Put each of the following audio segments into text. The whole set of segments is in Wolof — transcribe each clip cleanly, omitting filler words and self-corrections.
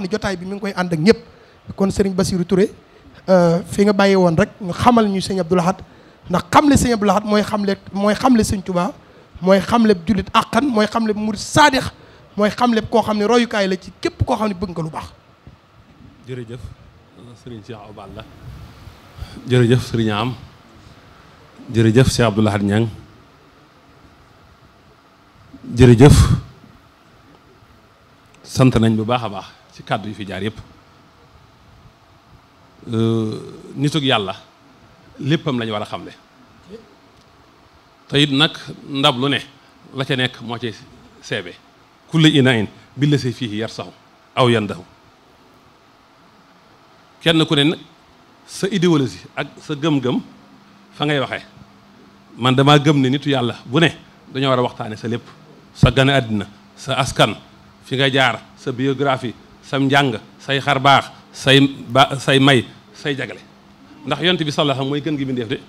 ni jotaay bi mi ngi koy ànd ak ñëpp kon sëriñ Bassirou Touré fi nga bàyyi woon rek nga xamal ñu sëñ Abdou Lahad ndax xamle sëñ Abdou Lahad mooy xamle sëñ Touba mooy xamle jullit àqan mooy xamle murid saadix mooy xamle koo xam ne royukaay la ci képp koo xam ne bëgg nga lu baax. jërëjëf sëriñ Cheikh Awa Balla jërëjëf sëriñ Am jërëjëf Cheikh Abdou Lahad Niang jërëjëf sant nañ bu baax a baax ci kàddu yi fi jaar yépp nitug yàlla léppam lañu war a xamle te it nag ndab lu ne la ca nekk moo ci seebe kulli inain billa si fii yar saxu aw yandahu kenn ku ne nag sa idéologie ak sa gëm-gëm fa ngay waxee man damaa gëm ne nitu yàlla bu ne dañoo war a waxtaane sa lépp sa gane àddina sa askan fi nga jaar sa biographie sa njàng say xar baax say may say jagale ndax yonent bi sallallahu alayhi wasallam mooy gën gi bindeef de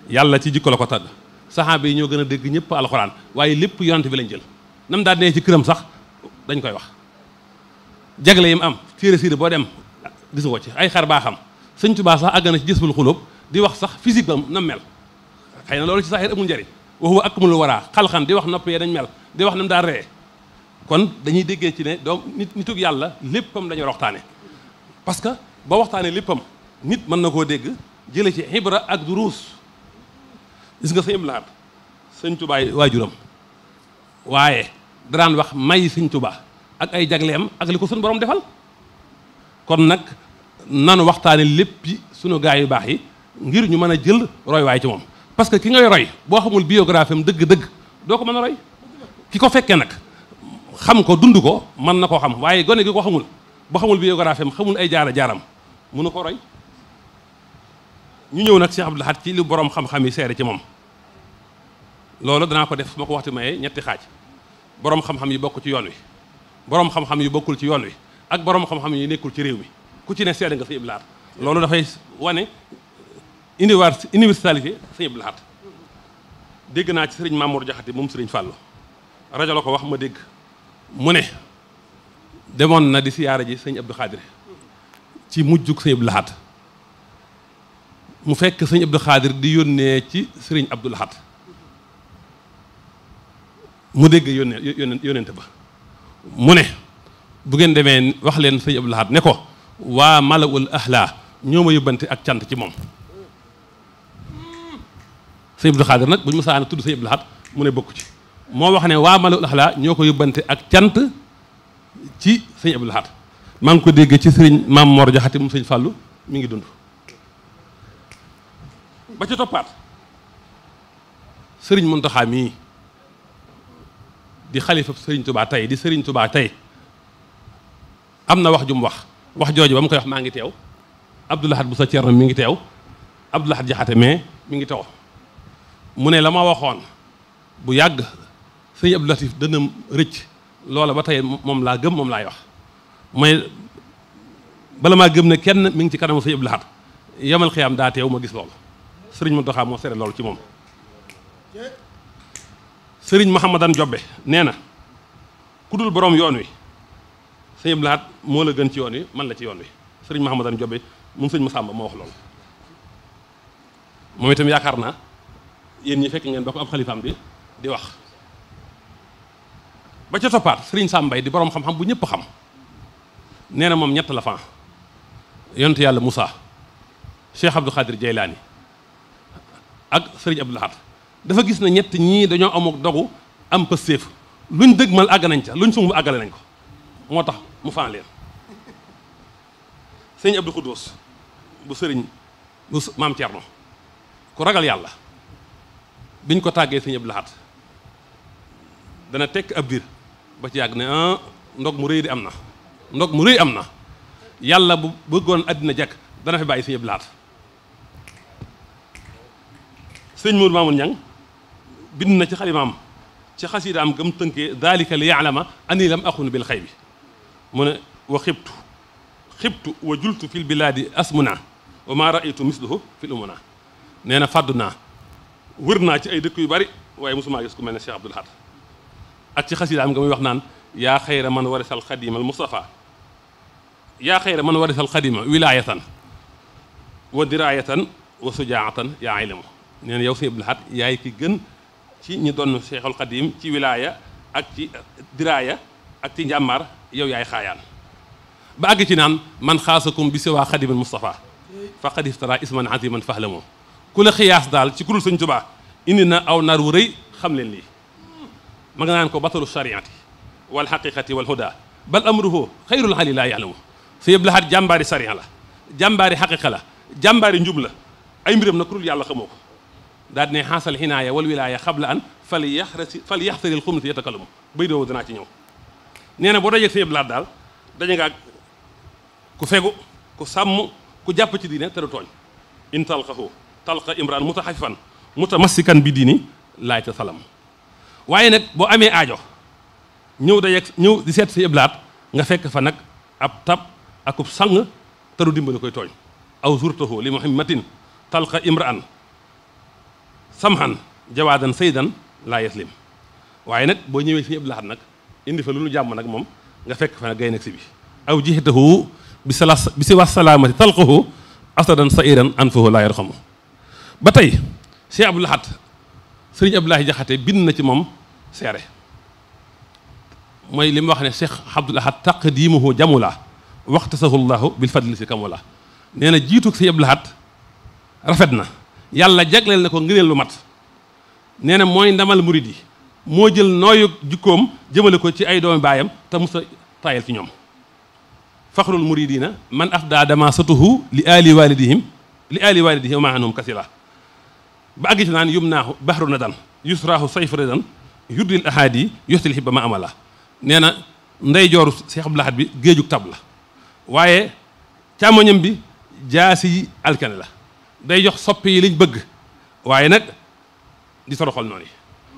yàlla ci jikko la ko tàgg saxaaba yi ñoo gën a dégg ñëpp alxuraan waaye lépp yonent bi lañ jël nam daal nee ci këram sax dañ koy wax jagle yi mu am téere siire boo dem gis nga ko ci ay xar baaxam sëñ Tuubaa sax àgg na ci Jazbul Xuluub di wax sax physique ba nam mel xëy na loolu ci saxir amul njëriñ wa huwa akmalul waraa xalxan di wax nopp yee dañ mel di wax nam daa ree kon dañuy déggee ci ne doom nitug yàlla léppam dañu waxtaane parce que ba waxtaane léppam nit mën na koo dégg jële ci ibra ak duruus gis nga sëñ Abdou Lahad sëñ Tuubaa waajuram waaye daraan wax may sëñ Tuubaa ak ay jagleem ak li ko suñu borom defal kon nag nanu waxtaane léppi sunu gaay yu baax yi ngir ñu mën a jël roy waay ci moom parce que ki ngay roy boo xamul biographie am dëgg-dëgg doo ko mën a roy ki ko fekkee nag xam ko dund ko mën na koo xam waaye gone gi ko xamul boo xamul biographie am xamul ay jaaram mënu ko roy ñu ñëw nag Cheikh Abdou Lahad ci li borom xam-xam yi seere ci moom loolu danaa ko def su ma ko waxtu mayee ñetti xaaj borom xam-xam yi bokk ci yoon wi borom xam-xam yi bokkul ci yoon wi ak borom xam-xam yi nekkul ci réew mi ku ci ne seede nga Sëñ Abdou Lahad loolu dafay wane universalité Sëñ Abdou Lahad dégg naa ci sëriñ Mamour Jaxate moom sëriñ Fàllu rajo la ko wax ma dégg mu ne demoon na di siyaara ji sëñ Abdou Khadir ci mujjug Sëñ Abdou Lahad mu fekk sëñ Abdou Khadir di yónnee ci sëriñ Abdou Lahad mu dégg yónnente ba mu ne bu ngeen demee wax leen sëñ Abdou Lahad ne ko waa malawul ahla ñoo ma yóbbante ak cant ci moom sëñ Abdou Khadir nag bu ñu mësaan tudd sëñ Abdou Lahad mu ne bokku ci moo wax ne waa malawul ahla ñoo ko yóbbante ak cant ci sëñ Abdou Lahad maa ngi ko dégg ci sëriñ Maam Mor Jaxate mu sëñ Fàllu mi ngi dund ba ca toppaat sëriñ Muntaxa mii di xalifa sëriñ Tubaa tey di sëriñ Tubaa tey am na wax ju mu wax jooju ba mu koy wax maa ngi teew Abdou Lahad bu sa Cerno mi ngi teew Abdou Lahad Jaxate mais mi ngi teew mu ne la ma waxoon bu yàgg sëñ Abdou Latif dana rëcc loola ba tey moom laa gëm moom laay wax mooy bala maa gëm ne kenn mi ngi ci kanamu sëñ Abdou Lahad yamal xiyaam daa teew ma gis loolu sëriñ Muntaxa moo seere loolu ci moom sëriñ Mouhamadan Jobbe nee na ku dul borom yoon wi sëñ Abdou Lahad moo la gën ci yoon wi man la ci yoon wi sëriñ Mouhamadan Jobbe moom sëñ Masamba moo wax loolu moom itam yaakaar naa yéen ñi fekk ngeen ba ko am xalifaam bi di wax ba ca toppaat sëriñ Sàmbay di borom xam-xam bu ñëpp xam nee na moom ñett la fan yonent yàlla Moussa Cheikh Abdou Khadir Jeylaani ak sëriñ Abdou Lahad dafa gis na ñett ñii dañoo amuk dogu am pëstéef luñ dëgmal àgg nañ ca luñ sumb àggale nañ ko moo tax mu fan leen sëriñ Abdou Khoudous bu sëriñ bu maam Thierno ku ragal yàlla biñ ko tàggee sëriñ Abdou Lahad dana tekk ab diir ba ci yàgg ne ndog mu rëy di am na ndog mu rëy am na yàlla bu bëggoon àddina jekk dana fi bàyyi sëriñ Abdou Lahad sëñ Mourou Mamoun Niang bind na ci xalimaam ci xasiidaam gëm tënkee dalika li yaalama ani lam axun bil xay bi mu ne wa xibtu wa jultu fil bilaadi asmuna wa ma raaytu misluhu fil umuna nee na fàddu naa wër naa ci ay dëkk yu bari waaye mosumaa gis ku mel ne Cheikh Abdou Lahad ak ci xasiidaam nga muy wax naan yaa xayra man warisal xadimal Mustafa yaa xayra man warisal xadima wilaayatan wa diraayatan wa sujaatan yaa ilmu nee na yow sëñ Abdul Ahad yaay ki gën ci ñi doon Cheikhul Xadim ci wilaaya ak ci diraaya ak ci njàmbaar yow yaay xaayaan ba àgg ci naan man xaasakum bi siwaa xadimin Mustafa faqad iftara isman aziman fahlamu ku la xiyaas daal ci kurul Sëñ Tuubaa indi na aw nar wu rëy xam leen lii ma nga naan ko batalu shariati wal xaqiqati wal huda bal amruhu xayrul ali laa ya'lamu sëñ Abdul Ahad jàmbaari sariya la jàmbaari xaqiqa la jàmbaari njub la ay mbiram na kurul yàlla xamoo ko daal ne xaasal xinaaya wal wilaaya xabla an fal yaxtaril xumnati yatakallamu bay doowu danaa ci ñëw nee na boo dajee sëñ Abdul Ahad daal daje nga ak ku fegu ku sàmm ku jàpp ci diine te du tooñ in talqahu talqa imran mutaxafifan mutamassikan bi diini laay ta salam waaye nag boo amee aajo ñëw ñëw di seet sëñ Abdul Ahad nga fekk fa nag ab tab akub sang te du dimbali koy tooñ aw zurtahu li muhimmatin talqa imran samhan jawaadan saydan laa yaslim waaye nag boo ñëwee sëñ Abdul Ahad nag indi fa lu nu jàmm nag moom nga fekk fa nag gay nag si bi aw jihtahu bi si wax salaamati talqahu asadan sairan anfahu laa yarxamu ba tey Cheikh Abdul Ahad sëriñ Abdoulaye Jaxate bind na ci moom seere mooy li mu wax ne Cheikh Abdul Ahad taqdimuhu jamula waxtasahu llahu bil fadli si kamula nee na jiitu Sëriñ Abdul Ahad rafet na yàlla jagleel na ko ngëneel lu mat nee na mooy ndamal murid yi moo jël nooyu jikkoom jëmale ko ci ay doomi baayam te musa taayal ci ñoom faxrul muridina man afda dama satuhu li ali walidihi wa ma anhum kasila ba àgg ci naan yum naahu bahru nadan yusrahu sayf redan yuddil ahadi yoxtil xibba ma amala nee na ndey jooru Cheikh Abdul Ahad bi géejug tab la waaye càmmoñam bi jaasi yi alkane la day jox soppi yi liñ bëgg waaye nag di toroxal noonu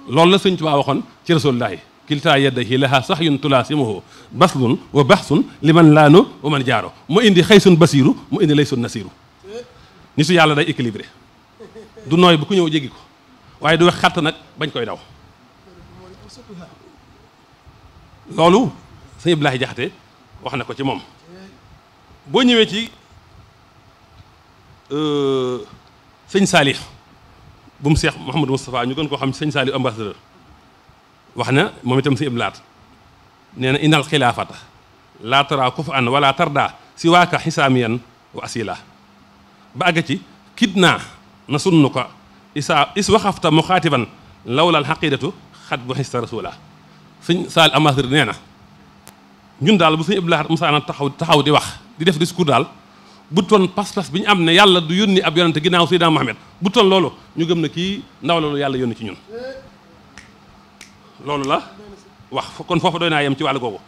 loolu la Sëñ Tuubaa waxoon ci rasulullahi kiltaa yadayhi laha sahyun tulaasimuhu baslun wa baxsun liman laanu wa man jaaro mu indi xaysun basiiru mu indi laysun nasiiru ni su yàlla day équilibré du nooy bu ku ñëw jéggi ko waaye du wax xatt nag bañ koy daw loolu sëñ Abdoulaye Jaxate wax na ko ci moom boo ñëwee ci sëñ Saalih bu mu Seex Mouhamadou Moustapha ñu gën koo xam sëñ Saalih ambassadeur wax na moom itam sëñ Abdul Ahad nee na innal xilaafata laa tara kuf an wala tarda si waaka xisaamiyan wa asila ba àgg ci kidnaa na sunnu ko is waxafta muxaatiban lawlal xaqidatu xat bu xista rasula sëñ Saalih ambassadeur nee na ñun daal bu sëñ Abdul Ahad musaana taxaw di wax di def discours daal bu toon pas-pas bi ñu am ne yàlla du yónni ab yonante ginnaaw Seydina Muhammad bu toon loolu ñu gëm ne kii ndaw loolu yàlla yónni ci ñun loolu la wax kon foofu doy naa yem ci wàllu googu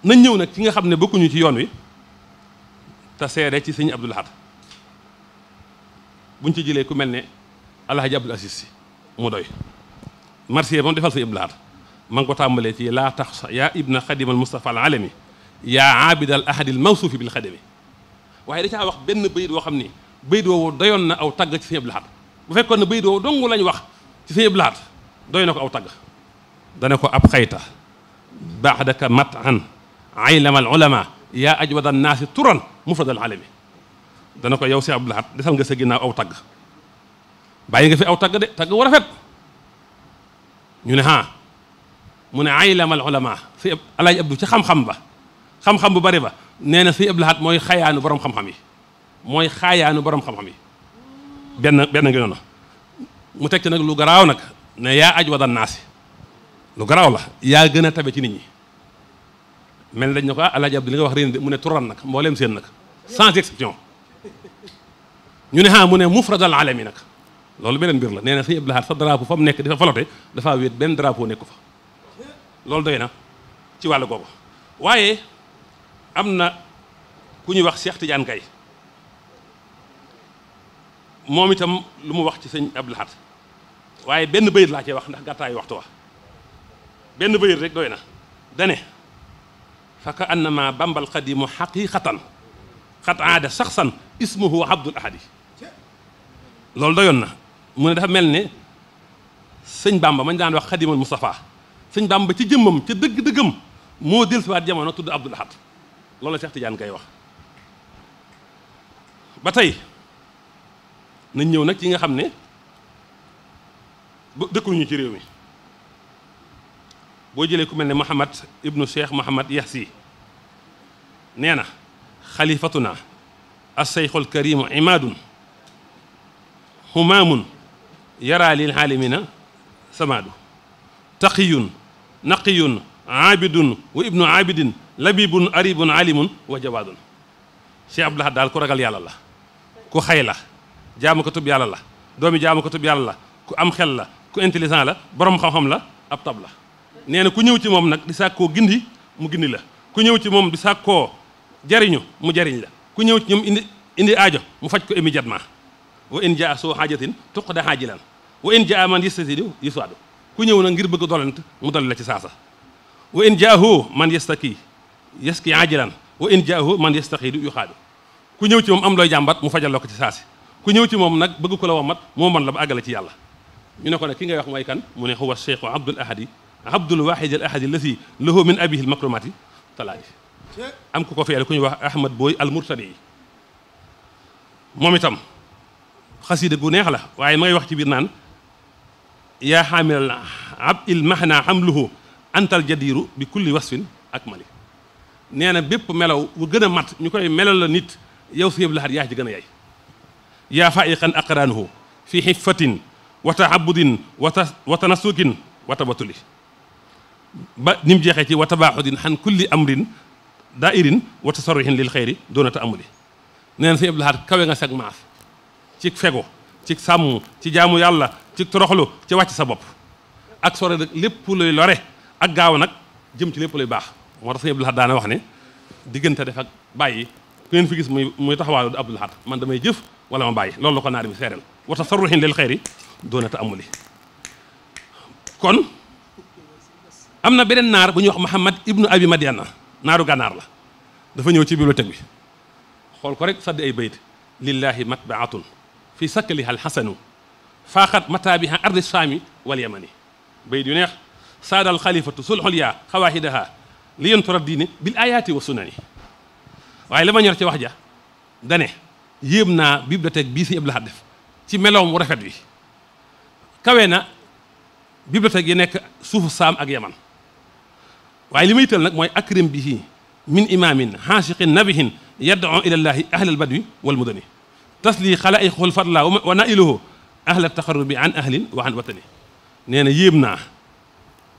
nañ ñëw nag ci nga xam ne bokkuñu ci yoon wi te seede ci sëñ Abdul Ahad buñ ci jëlee ku mel ne Alhaji Abdul Aziz Si mu doy marsiya ba mu defal sëñ Abdul Ahad ma ngi ko tàmbalee ci laa tax yaa ibna xadimal Mustafa al alami yaa aabidal ahadil mawsuufi bil xadami waaye da caa wax benn bayit woo xam ni bayit woowu doyoon na aw tagg ci sëñ Abdul Ahad bu fekkoon ne bayit woowu dong lañ wax ci sëñ Abdul Ahad doy na ko aw tagg dana ko ab xayta baxdaka mat an aylamal ulama yaa ajwada naasi turan mufradal alami dana ko yow sëñ Abdul Ahad desal nga sa ginnaaw aw tagg bàyyi nga fi aw tagg de tagg war a rafet ñu ne mu ne aylamal ulama sëñ Alaaji Abdu ci xam-xam ba xam-xam bu bari ba nee na sëñ Abdul Ahad mooy xayaanu borom xam-xam yi mooy xaayaanu borom xam-xam yi benn ngi noonu mu teg ci nag lu garaaw nag ne yaa ajwada naasi lu garaaw la yaa gën a tabe ci nit ñi mel dañ ne ko Alaaji Abdu li nga wax réen mu ne turan nag mbooleem seen nag sans exception ñu ne mu ne mufradal alami nag loolu beneen mbir la nee na sëñ Abdul Ahad sa drapeau fa mu nekk dafa falote dafa wéet benn drapeau nekku fa loolu doy na ci wàllu googu waaye am na ku ñuy wax Cheikh Tidiane Gaye moom itam lu mu wax ci sëñ Abdul Ahad waaye benn bayit laa cee wax ndax gàttaayu waxtu wa benn bayit rek doy na dane fa ka annama bambal xadimu xaqiqatan xat aada saxsan ismuhu Abdul Ahad loolu doyoon na mu ne dafa mel ne sëñ Bamba mañ daan wax xadimal Moustapha sëñ Bamba ci jëmmam ca dëgg-dëggam moo dellusiwaat jamono tudd Abdul Ahad loolu la Cheikh Tidiane Gaye wax. ba tey nañ ñëw nag ci nga xam ne dëkkuñu ci réew mi boo jëlee ku mel ne Mouhamad ibnu Cheikh Mouhamad Yahsi nee na xalifatuna as-seyxul karimu imaadun humaamun yara lil aalamina samaadu taqiyun naqiyun aabidun wa ibnu aabidin labibun aribun alimun wa jawaadun Cheikh Abdoul Ahad daal ku ragal yàlla la ku xay la jaamu ko tub yàlla la doomi jaamu ko tub yàlla la ku am xel la ku intelligent la borom xam-xam la ab tab la nee na ku ñëw ci moom nag di sàkkoo gindi mu gindi la ku ñëw ci moom di sàkkoo jariñu mu jariñ la ku ñëw ci ñoom indi aajo mu faj ko immédiatement wa in jaa soo xaajatin tuqda xaajilan wa in jaa man yastasidu yusaadu ku ñëw nag ngir bëgg dolent mu dolli la ci saasa wa in jaahu man yaski aajilan wa in jaahu man yastaxiidu yuxaadu ku ñëw ci moom am looy jàmbat mu fajal la ko ci saasi ku ñëw ci moom nag bëgg ko la womat moo man la ba àggale ci yàlla ñu ne ko nag ki ngay wax mooy kan mu ne huwa cheikhu abdul ahadi abdul wahid al ahadi lasi lahu min abihi al makrumati talaadi am ku ko feele ku ñuy wax ahmad booy al murtadi yi moom itam xasida gu neex la waaye ma ngay wax ci biir naan yaa xaamilal abil mahna hamluhu antal jadiru bi kulli wasfin ak mali nee na bépp melaw bu gën a mat ñu koy melal la nit yow si Abdul Ahad yaa ci gën a yay yaa faiqan aqraanuhu fi xiffatin wa taabudin wa tanasukin wa tabatuli ba ni mu jeexee ci wa tabaaxudin xan kulli amrin dairin wa tasarruhin lil xeyri doona ta amuli nee na si Abdul Ahad kawe nga sag maas ci fego ci sàmm ci jaamu yàlla ci toroxlu ci wàcc sa bopp ak sore nag lépp luy lore ak gaaw nag jëm ci lépp luy baax moo tax sëñ Abdul Ahad daana wax ne diggante def ak bàyyi ku ngeen fi gis muy taxawaalu Abdul Ahad man damay jëf wala ma bàyyi loolu la ko naar bi seereel wa tasarruhin lil xeyri doona ta amuli kon am na beneen naar bu ñuy wax Muhammad ibnu Abi Madiana naaru gànnaar la dafa ñëw ci bibliothèque bi xool ko rek saddi ay bayt lillahi matbaatun fi sakkaliha alxasanu faaxat mataabiha ardi saami wal yamani bayt yu neex saadal xalifatu sulxul yaa xawaahidaha li yentura diine bil ayaati wa sunani waaye la ma ñor ci wax ja dane yéem naa bibliothèque bii si Abdul Ahad def ci meloom wu rafet wi kawe na bibliothèque yi nekk suufu saam ak yaman waaye li may tël nag mooy akrim bihi min imamin xaasiqin nabihin yad'u ila llahi ahlal badwi wal mudani tasli xalaiqul fadla wa nailuhu ahla taxarrubi an ahlin wa an watani nee na yéem naa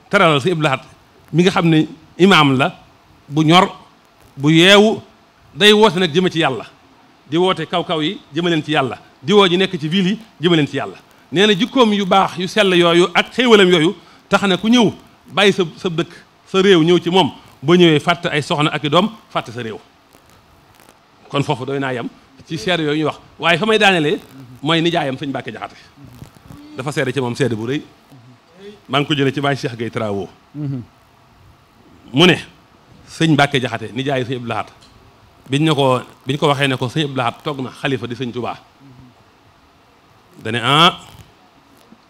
teralal si Abdul Ahad mi nga xam ne imaam la bu ñor bu yeewu day woote nag jëme ci yàlla di woote kaw-kaw yi jëme leen ci yàlla di woo ji nekk ci ville yi jëme leen ci yàlla nee na jikkoom yu baax yu sell yooyu ak xéewalam yooyu tax na ku ñëw bàyyi sa dëkk sa réew ñëw ci moom boo ñëwee fàtte ay soxna ak i doom fàtte sa réew kon foofu doy naa yem ci seede yooyu ñuy wax waaye fa may daanelee mooy nijaayam sëñ Mbàkke Jaxate dafa seede ci moom seede bu rëy maa ngi ko jëlee ci Baay Cheikh Gueye Travaux mu ne sëñ Mbàkke Jaxate nijaayu sëñ Abdul Ahad biñ ko waxee ne ko sëñ Abdul Ahad toog na xalifa di sëñ Tuubaa dane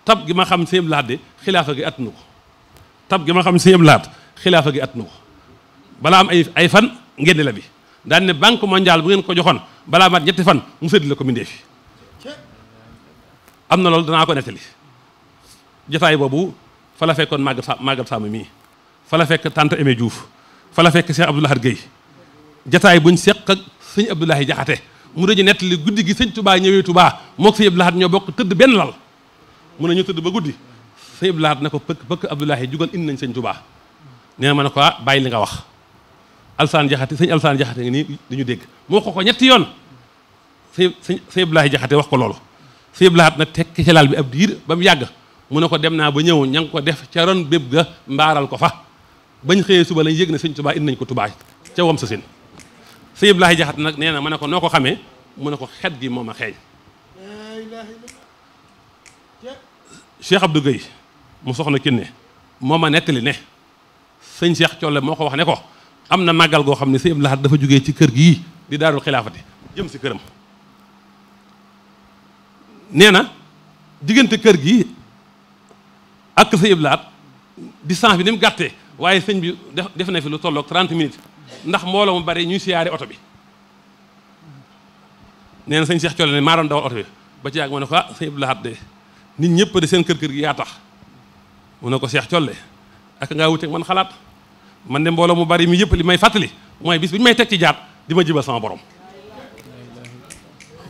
tab gi ma xam sëñ Abdul Ahad de xilaafa gi attunu ko tab gi ma xam sëñ Abdul Ahad xilaafa gi attunu ko balaa am ay fan ngeen la bi daan ne banque mondiale bu ngeen ko joxoon balaa mat ñetti fan mu séddale ko mindee fi am na loolu danaa ko nettali jotaay boobu fa la fekkoon màggal Sàmm mii fa la fekk tante Aimé Diouf fa la fekk Cheikh Abdul Ahad Gueye jotaay buñ seq ak sëñ Abdoulaye Jaxate mu dañu nettali guddi gi sëñ Touba ñëwee Touba mook sëñ Abdul Ahad ñoo bokk tëdd benn lal mu ne ñu tëdd ba guddi sëñ Abdul Ahad ne ko pëkk Abdoulaye jugal indi nañ sëñ Touba nee na ma ne ko bàyyi li nga wax Alsaan Jaxate sëñ Alsaan Jaxate ngi nii dañu dégg moo ko ñetti yoon sëñ Abdoulaye Jaxate wax ko loolu sëñ Abdul Ahad nag tekki ci lal bi ab diir ba mu yàgg mu ne ko dem naa ba ñëw ña ngi ko def ca ron béb ga mbaaral ko fa bañ xëyee suba lañ yëg ne sëñ Touba indi nañ ko Touba ca wam sa seen sëñ Abdoulaye Jaxate nag nee na ma ne ko noo ko xamee mu ne ko xet gi moom a xeeñ Cheikh Abdou Gueye mu soxna Kinne moo ma nettali ne sëñ Cheikh Colle moo ko wax ne ko am na màggal goo xam ne sëñ Abdul Ahad dafa jógee ci kër gii di daarul xilaafati jëm si këram nee na diggante kër gi ak sëñ Abdul Ahad distance bi ni mu gàttee waaye sëñ bi def na fi lu tolloog 30 minutes ndax mbooloo mu bari ñuy siyaare oto bi nee na sëñ Cheikh Colle ne maa doon dawal oto bi ba ci yàgg ma ne ko ah sëñ Abdou Lahad de nit ñëpp de seen kër gi yaa tax mu ne ko Cheikh Colle ak ngaa wuteeg man xalaat man de mbooloo mu bari mi yëpp li may fàttali mooy bis bi ñu may teg ci jaat di ma jibal sama borom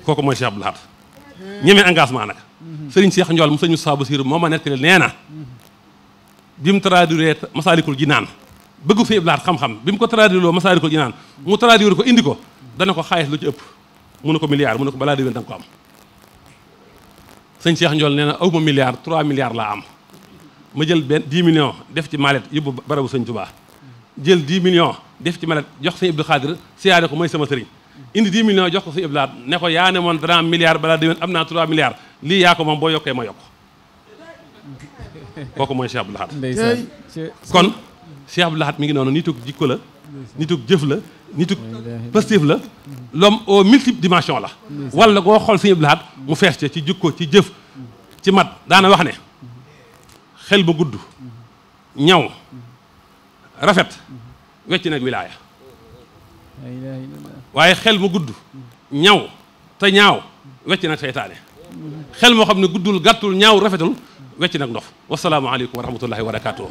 kooku mooy Cheikh Abdou Lahad ñemee engagement nag sëriñ Cheikh Ndiol mu sëñ Moussa Bassirou moo ma nettali nee na bi mu traduire Masaalikul Jinaan bëggu sëñ Abdou Lahad xam-xam bi mu ko traduire loo Masaalikul Jinaan mu traduire ko indi ko dana ko xaalis lu ci ëpp mu ne ko milliard mu ne ko balaa déwén da nga ko am sëñ Cheikh Ndiol nee na aw ma milliard 3 milliards laa am ma jël benn 10 millions def ci malet yóbbu barabu sëñ Touba jël 10 millions def ci malet jox sëñ Abdou Khadir siyaare ko mooy sama sëriñ indi 10 millions jox ko sëñ Abdou Lahad ne ko yaa ne moon dana am milliard balaa déwén am naa 3 milliards lii yaa ko moom boo yokkee ma yokk kooku mooy Cheikh Abdou Lahad kon Cheikh Abdou Lahad mi ngi noonu nitug jikko la nitug jëf la nitug positif la l'homme aux multiples dimensions la wala goo xool sëñ Abdou Lahad mu fees ci jikko ci jëf ci mat daana wax ne xel ba gudd ñaw rafet wecc nag wilaaya waaye xel ma gudd ñaw te ñaaw wecc nag seytaane xel moo xam ne guddul gàttul ñaaw rafetul wecc nag ndof wasalaamu aleykum wa rahmatullahi wa barakatuh